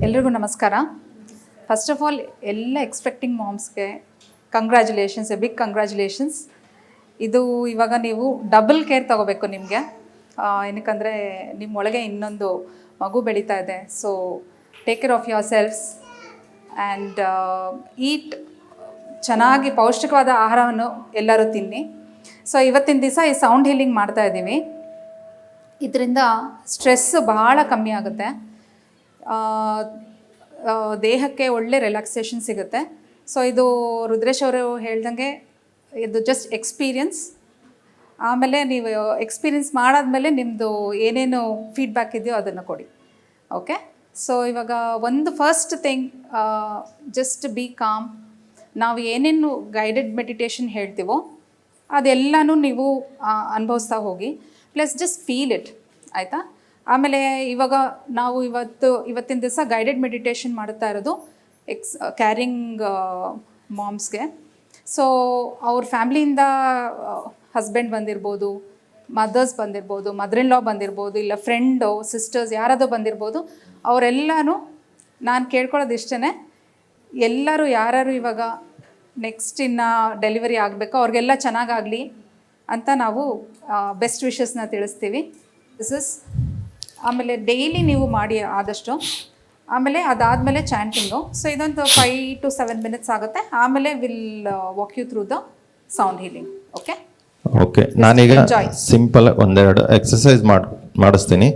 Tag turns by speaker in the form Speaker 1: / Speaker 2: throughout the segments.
Speaker 1: ಎಲ್ರಿಗೂ ನಮಸ್ಕಾರ. First of all ಎಲ್ಲ ಎಕ್ಸ್ಪೆಕ್ಟಿಂಗ್ ಮಾಮ್ಸ್ಗೆ ಕಂಗ್ರ್ಯಾಚುಲೇಷನ್ಸ್, ಎ ಬಿಗ್ ಕಂಗ್ರ್ಯಾಚುಲೇಷನ್ಸ್. ಇದು ಇವಾಗ ನೀವು ಡಬಲ್ ಕೇರ್ ತೊಗೋಬೇಕು ನಿಮಗೆ. ಏನಕ್ಕಂದರೆ ನಿಮ್ಮೊಳಗೆ ಇನ್ನೊಂದು ಮಗು ಬೆಳೀತಾ ಇದೆ. So take care of your selves and eat ಚೆನ್ನಾಗಿ ಪೌಷ್ಟಿಕವಾದ ಆಹಾರವನ್ನು ಎಲ್ಲರೂ ತಿನ್ನಿ. ಸೊ ಇವತ್ತಿನ ದಿವಸ ಈ ಸೌಂಡ್ ಹೀಲಿಂಗ್ ಮಾಡ್ತಾ ಇದ್ದೀವಿ. ಇದರಿಂದ ಸ್ಟ್ರೆಸ್ ಬಹಳ ಕಮ್ಮಿ ಆಗುತ್ತೆ, ದೇಹಕ್ಕೆ ಒಳ್ಳೆ ರಿಲ್ಯಾಕ್ಸೇಷನ್ ಸಿಗುತ್ತೆ. ಸೊ ಇದು ರುದ್ರೇಶ್ ಅವರು ಹೇಳ್ದಂಗೆ ಇದು ಜಸ್ಟ್ ಎಕ್ಸ್ಪೀರಿಯನ್ಸ್. ಆಮೇಲೆ ನೀವು ಎಕ್ಸ್ಪೀರಿಯನ್ಸ್ ಮಾಡಾದ್ಮೇಲೆ ನಿಮ್ಮದು ಏನೇನು ಫೀಡ್ಬ್ಯಾಕ್ ಇದೆಯೋ ಅದನ್ನು ಕೊಡಿ. ಓಕೆ, ಸೊ ಇವಾಗ ಒಂದು first thing, just B com. ನಾವು ಏನೇನು ಗೈಡೆಡ್ ಮೆಡಿಟೇಷನ್ ಹೇಳ್ತೀವೋ ಅದೆಲ್ಲನೂ ನೀವು ಅನುಭವಿಸ್ತಾ ಹೋಗಿ, ಪ್ಲಸ್ ಜಸ್ಟ್ ಫೀಲ್ ಇಟ್, ಆಯಿತಾ? ಆಮೇಲೆ ಇವಾಗ ನಾವು ಇವತ್ತಿನ ದಿವಸ ಗೈಡೆಡ್ ಮೆಡಿಟೇಷನ್ ಮಾಡ್ತಾ ಇರೋದು ಕ್ಯಾರಿಂಗ್ ಮಾಮ್ಸ್ಗೆ. ಸೊ ಅವ್ರ ಫ್ಯಾಮ್ಲಿಯಿಂದ ಹಸ್ಬೆಂಡ್ ಬಂದಿರ್ಬೋದು, ಮದರ್ಸ್ ಬಂದಿರ್ಬೋದು, ಮದರ್ ಇನ್ ಲಾ ಬಂದಿರ್ಬೋದು, ಇಲ್ಲ ಫ್ರೆಂಡು, ಸಿಸ್ಟರ್ಸ್ ಯಾರಾದರೂ ಬಂದಿರ್ಬೋದು. ಅವರೆಲ್ಲನೂ ನಾನು ಕೇಳ್ಕೊಳ್ಳೋದು ಇಷ್ಟೇ, ಎಲ್ಲರೂ ಯಾರು ಇವಾಗ ನೆಕ್ಸ್ಟ್ ಇನ್ನು ಡೆಲಿವರಿ ಆಗಬೇಕೋ ಅವ್ರಿಗೆಲ್ಲ ಚೆನ್ನಾಗಾಗಲಿ ಅಂತ ನಾವು ಬೆಸ್ಟ್ ವಿಶಸ್ನ ತಿಳಿಸ್ತೀವಿ. ಆಮೇಲೆ ಡೈಲಿ ನೀವು ಮಾಡಿ ಆದಷ್ಟು. ಆಮೇಲೆ ಅದಾದಮೇಲೆ ಚಾಂಟಿಂಗು. ಸೊ ಇದೊಂದು 5 to 7 minutes ಆಗುತ್ತೆ. ಆಮೇಲೆ will walk you through the sound healing. Okay,
Speaker 2: ನಾನೀಗ ಸಿಂಪಲ್ ಒಂದೆರಡು ಎಕ್ಸಸೈಸ್ ಮಾಡಿಸ್ತೀನಿ.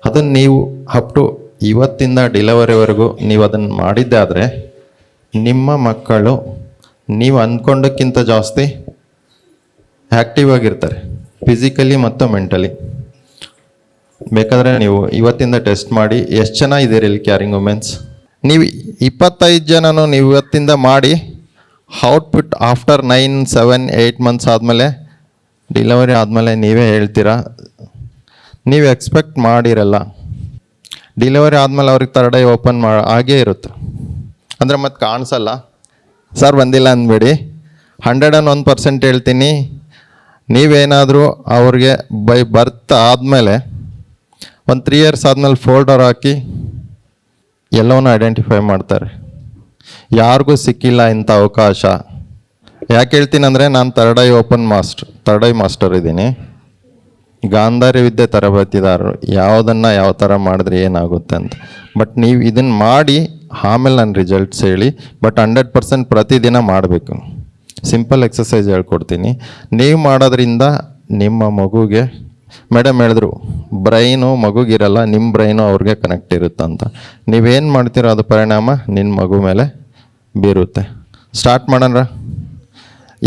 Speaker 2: ಅದನ್ನು ನೀವು ಅಪ್ ಟು ಇವತ್ತಿಂದ ಡೆಲಿವರಿವರೆಗೂ ನೀವು ಅದನ್ನು ಮಾಡಿದ್ದೆ ಆದರೆ ನಿಮ್ಮ ಮಕ್ಕಳು ನೀವು ಅಂದ್ಕೊಂಡಕ್ಕಿಂತ ಜಾಸ್ತಿ ಆ್ಯಕ್ಟಿವ್ ಆಗಿರ್ತಾರೆ, ಫಿಸಿಕಲಿ ಮತ್ತು ಮೆಂಟಲಿ. ಬೇಕಾದರೆ ನೀವು ಇವತ್ತಿಂದ ಟೆಸ್ಟ್ ಮಾಡಿ ಎಷ್ಟು ಜನ ಇದ್ದೀರಿ ಇಲ್ಲಿ ಕ್ಯಾರಿಂಗ್ ವುಮೆನ್ಸ್. ನೀವು 25 ಜನನೂ ನೀವು ಇವತ್ತಿಂದ ಮಾಡಿ ಔಟ್ಪುಟ್ ಆಫ್ಟರ್ 9, 7, 8 months ಆದಮೇಲೆ, ಡಿಲಿವರಿ ಆದಮೇಲೆ ನೀವೇ ಹೇಳ್ತೀರಾ. ನೀವು ಎಕ್ಸ್ಪೆಕ್ಟ್ ಮಾಡಿರಲ್ಲ. ಡಿಲಿವರಿ ಆದಮೇಲೆ ಅವ್ರಿಗೆ ಥರ್ಡ್ ಐ ಓಪನ್ ಆಗೇ ಇರುತ್ತೆ, ಅಂದರೆ ಮತ್ತೆ ಕಾಣಿಸಲ್ಲ. ಸರ್ ಬಂದಿಲ್ಲ ಅಂದ್ಬೇಡಿ, 101% ಹೇಳ್ತೀನಿ. ನೀವೇನಾದರೂ ಅವ್ರಿಗೆ ಬೈ ಬರ್ತ್ ಆದಮೇಲೆ ಒಂದು 3 years ಆದಮೇಲೆ ಫೋಲ್ಡರ್ ಹಾಕಿ ಎಲ್ಲವನ್ನೂ ಐಡೆಂಟಿಫೈ ಮಾಡ್ತಾರೆ. ಯಾರಿಗೂ ಸಿಕ್ಕಿಲ್ಲ ಇಂಥ ಅವಕಾಶ. ಯಾಕೆ ಹೇಳ್ತೀನಿ ಅಂದರೆ ನಾನು ಥರ್ಡ್ ಐ ಮಾಸ್ಟರ್ ಇದ್ದೀನಿ, ಗಾಂಧಾರಿ ವಿದ್ಯೆ ತರಬೇತಿದಾರರು. ಯಾವುದನ್ನು ಯಾವ ಥರ ಮಾಡಿದ್ರೆ ಏನಾಗುತ್ತೆ ಅಂತ. ಬಟ್ ನೀವು ಇದನ್ನು ಮಾಡಿ ಆಮೇಲೆ ನಾನು ರಿಸಲ್ಟ್ಸ್ ಹೇಳಿ, ಬಟ್ 100% ಪ್ರತಿದಿನ ಮಾಡಬೇಕು. ಸಿಂಪಲ್ ಎಕ್ಸಸೈಸ್ ಹೇಳ್ಕೊಡ್ತೀನಿ. ನೀವು ಮಾಡೋದ್ರಿಂದ ನಿಮ್ಮ ಮಗುಗೆ, ಮೇಡಮ್ ಹೇಳಿದ್ರು ಬ್ರೈನು ಮಗುಗಿರಲ್ಲ, ನಿಮ್ಮ ಬ್ರೈನು ಅವ್ರಿಗೆ ಕನೆಕ್ಟ್ ಇರುತ್ತಂತ. ನೀವೇನು ಮಾಡ್ತೀರೋ ಅದು ಪರಿಣಾಮ ನಿನ್ನ ಮಗು ಮೇಲೆ ಬೀರುತ್ತೆ. ಸ್ಟಾರ್ಟ್ ಮಾಡೋಣ.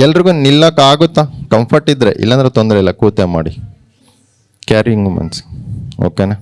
Speaker 2: ಎಲ್ರಿಗೂ ನಿಲ್ಲಕ್ಕಾಗುತ್ತಾ? ಕಂಫರ್ಟ್ ಇದ್ದರೆ, ಇಲ್ಲಾಂದ್ರೆ ತೊಂದರೆ ಇಲ್ಲ, ಕೂತೆ ಮಾಡಿ ಕ್ಯಾರಿಂಗ್ ವುಮೆನ್ಸ್. ಓಕೆನಾ?